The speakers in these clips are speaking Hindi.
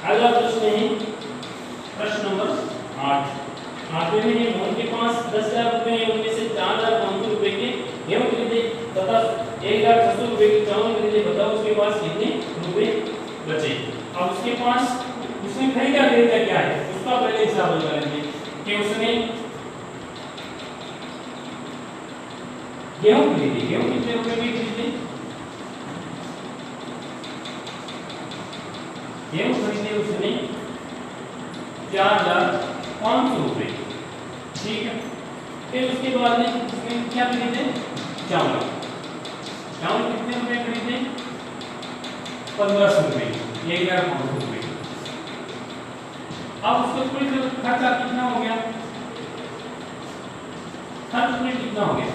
अगला प्रश्न है प्रश्न नंबर 8। 8वें में है मोहन के पास 10,000 रुपए हैं, उनमें से 4,500 रुपए के गेहूं खरीदे तथा 1,600 रुपए के चावल खरीदे, बताओ उसके पास कितने रुपए बचे। अब उसके पास उसने खरीदा क्या है उसका पहले हिसाब लगा लेंगे कि उसने गेहूं खरीदे, गेहूं कितने रुपए में खरीदे, गेहूं खरीदे उसने 4,500 रुपए, ठीक है। फिर उसके बाद में उसने क्या खरीदे, चावल, चावल कितने रुपए खरीदे, 1500 रुपए, 1,500 रुपए। अब उसका कुल खर्चा कितना हो गया, खर्च में कितना हो गया।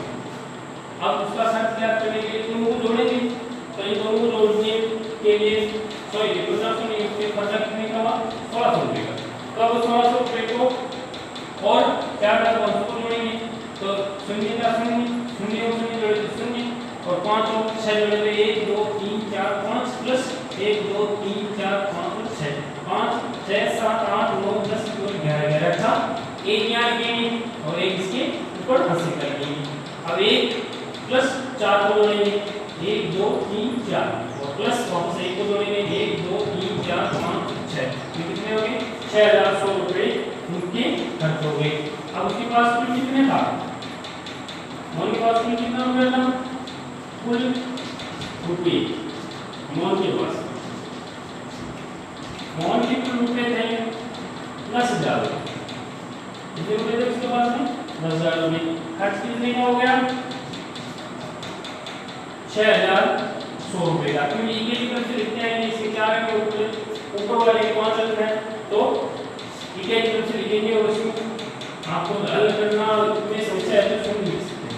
अब उसका खर्च क्या करेंगे, दोनों को जोड़ेंगे, तो इन दोनों को जोड़ने के लिए सॉरी 1500 नहीं, उसके खर्चा कितने का हुआ, 1600 रुपए का। तो अब 1600 रुपए को और 4,500 को जोड़ेंगे, तो शून्य का शून्य, शून्य और शून्य जोड़े तो शून्य, और 5 और 6 जोड़े तो 1 2 3 4 5 प्लस 1 2 3 4 5 और 6, 5 6 7 8 9 10 11 11 था। एक यहाँ लिखेंगे और एक इसके ऊपर हासिल करेंगे। अब 1 प्लस 4 को जोड़ेंगे, 1 2 3 4 और प्लस वापस 1 को जोड़ेंगे, 1 2 3 4 5 6, ये कितने हो गए, 6,100 रुपए उनके खर्च हो गए। अब उसके पास कुल कितने था, मोहन के पास कुल कितना रुपया था, कुल रुपये मोहन के पास, मोहन के कुल रुपये थे 10,000 रुपये, कितने रुपये थे उसके पास में, 10,000 रुपये। खर्च कितने का हो गया, 6,100 रुपये का। क्योंकि ये की तरफ से लिखते हैं इसके क्या है, ऊपर वाले के 5 अंक है, तो ये की तरफ से लिखेंगे और इसको आपको हल करना में समस्या है तो सुन लिख सकते हैं।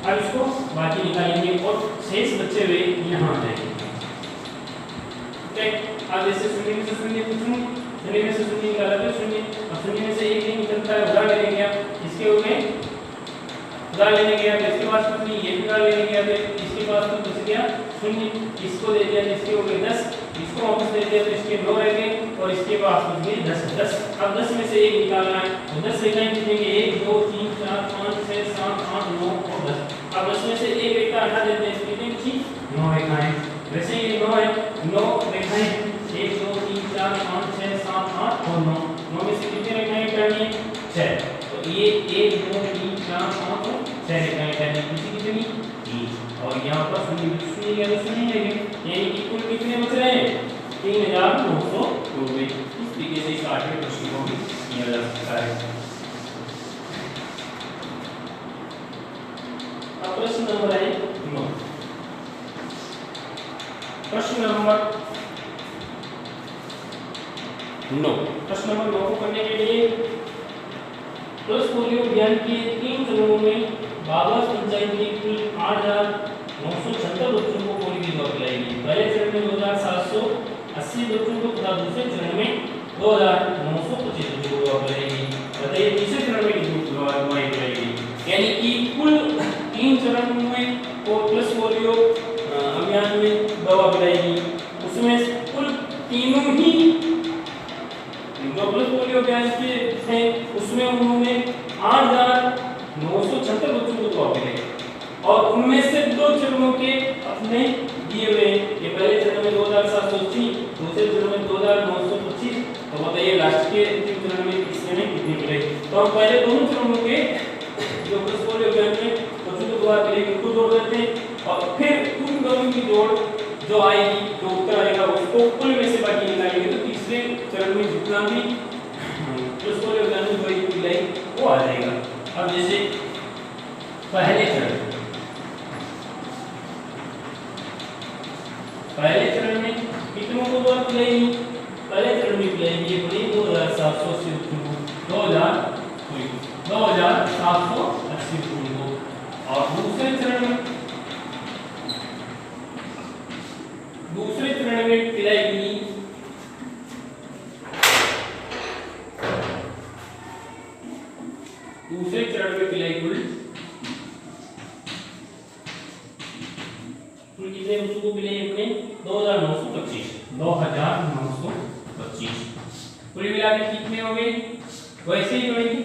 अब इसको बाकी निकालेंगे और शेष बचे हुए यहाँ आ जाएंगे, ठीक है। अब जैसे शून्य में से शून्य पूछूं, शून्य में से शून्य निकाला तो शून्य, अब शून्य में से एक नहीं निकलता है, उधार लेने गया, इसके हो गए उधार लेने गया तो इसके पास कुछ नहीं, ये भी उधार लेने गया तो इसके पास तो बच गया शून्य, इसको दे दिया तो इसके हो गए 10, इसको वापस दे दिया तो इसके 9 रह गए और इसके पास बच गए 10 10। अब 10 में से एक निकालना है तो 10 रेखाएं खींचेंगे, 1 2 3 4 5 6 7 8 9 और 10। अब 10 में से एक रेखा हटा देते हैं, कितनी बची, 9 रेखाएं। वैसे ये 9 है, 9 रेखाएं 1 2 3 4 5 6 7 8 और 9, 9 में से कितनी रेखाएं हटानी है, 6। तो ये 1 2 3 4 5 और 6 रेखाएं हटानी, कितनी 3, और यहाँ पर शून्य शून्य का शून्य लेंगे, यानी कि कुल कितने बच रहे हैं, 3,900 रुपये। इस तरीके से इस 8वें प्रश्न को भी किया जा सकता है। अब प्रश्न नंबर है 9। प्रश्न नंबर 9, प्रश्न नंबर 9 को करने के लिए प्लस पोलियो अभियान के 3 चरणों में बाबा पंचायत की कुल 8,976 बच्चों को पोलियो की दवा पिलाएगी। पहले चरण में 2,780 बच्चों को तथा दूसरे चरण में 2,925 बच्चों को दवा पिलाएगी। बताइए तीसरे चरण में कितनी दवा पिलाएगी, यानी कि कुल 3 चरण में प्लस पोलियो अभियान में दवा पिलाएगी, उसमें कुल तीनों ही जो प्लस पोलियो अभियान के थे उसमें उन्होंने 8,976 बच्चों को दवा पिलाई और उनमें से 2 चरणों के अपने दिए हुए, ये पहले चरण में 2,780, दूसरे चरण में 2,925। तो बताइए लास्ट के 3 चरण में किसने कितनी पिलाई। तो हम पहले दोनों चरणों के जो प्लस पोलियो अभियान में बच्चों को दवा पिलाई उनको जोड़ देते हैं और फिर उन दोनों की जोड़ जो आएगी, जो उत्तर आएगा उसको कुल में से बाकी निकालेंगे, तो तीसरे चरण में जितना भी प्लस पोलियो अभियान में दवाई पिलाई वो आ जाएगा। अब जैसे पहले चरण में कितनों को दवा पिलाएगी, पहले चरण में पिलाएगी 2,780 बच्चों को, 2,780 बच्चों को, और दूसरे चरण में पिलाएगी 2,925 2,925 कुल मिला के कितने हो गए, वैसे ही जोड़ेंगे,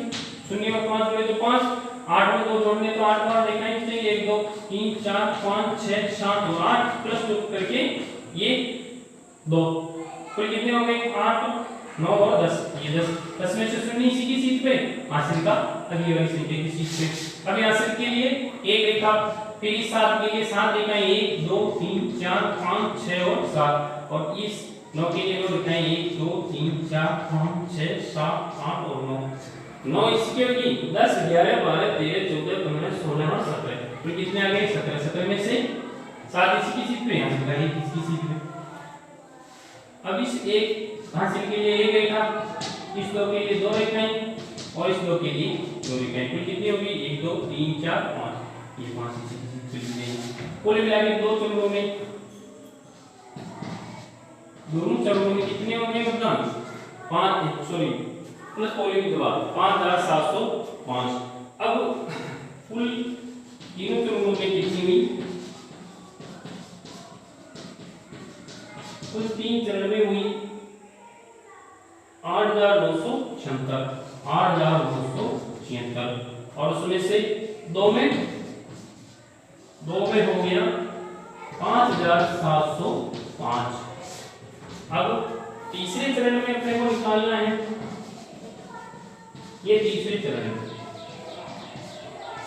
शून्य में 5 जोड़े तो 5, 8 में 2 जोड़ने तो 8 बार देखना ही चाहिए, 1 2 3 4 5 6 7 और 8 प्लस 2 करके ये 2, कुल कितने हो गए 8 9 और 10, ये 10 में से शून्य इसी की सीट पे, आंसर का अगली वाली संख्या की सीट पे। अब आंसर के लिए एक रेखा, फिर इस 7 के लिए 7 रेखाएं 1 2 3 4 5 6 और 7, और इस 9 के लिए वो लिखाएं 1 2 3 4 5 6 7 8 और 9 इसकी होगी 10 11 12 13 14 15 16 और 17, तो कितने आ गए 17, 17 में से 7 इसी की सीट पे, यहाँ से है किसकी सीट पे। अब इस एक हासिल के लिए एक रेखा, इस 2 के लिए 2 रेखाएं और इस 2 के लिए 2 रेखाएं, कुल कितनी होगी 1 2 3 4 5, ये 5 इसी की सीट पे लिखेंगे। कुल मिला के 2 चरणों में, दोनों चरणों में कितने होंगे मतदान 5 सॉरी प्लस पोलिंग की दवा 5705। अब कुल तीनों चरणों में कितनी हुई, कुल 3 चरण में हुई 8276, 8276, और उसमें से 2 में हो गया 5705। अब तीसरे चरण में अपने को निकालना है, ये तीसरे चरण है,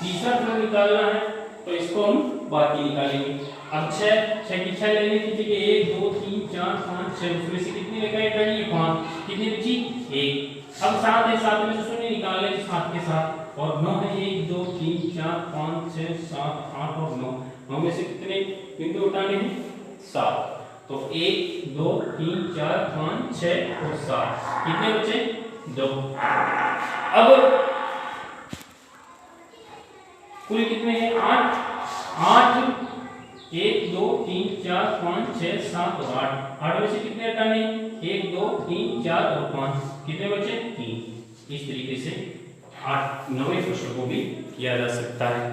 तीसरा चरण निकालना है, तो इसको हम बाकी निकालेंगे। अब 6 की 6 लेने की जगह 1 2 3 4 5 6, उसमें से कितनी रेखाएं टली 5, कितनी बची 1। अब 7 है, 7 में से शून्य निकालें 7 के साथ, और 9 है 1 2 3 4 5 6 7 8 और 9 में से कितने बिंदु उठाने हैं 7, तो 1 2 3 4 5 6 और 7, कितने बचे 2। अब कुल कितने हैं 8 1 2 3 4 5 6 7 और 8 में से कितने हटाने 1 2 3 4 और 5, कितने बचे 3। इस तरीके से 8 9वें प्रश्न को भी किया जा सकता है।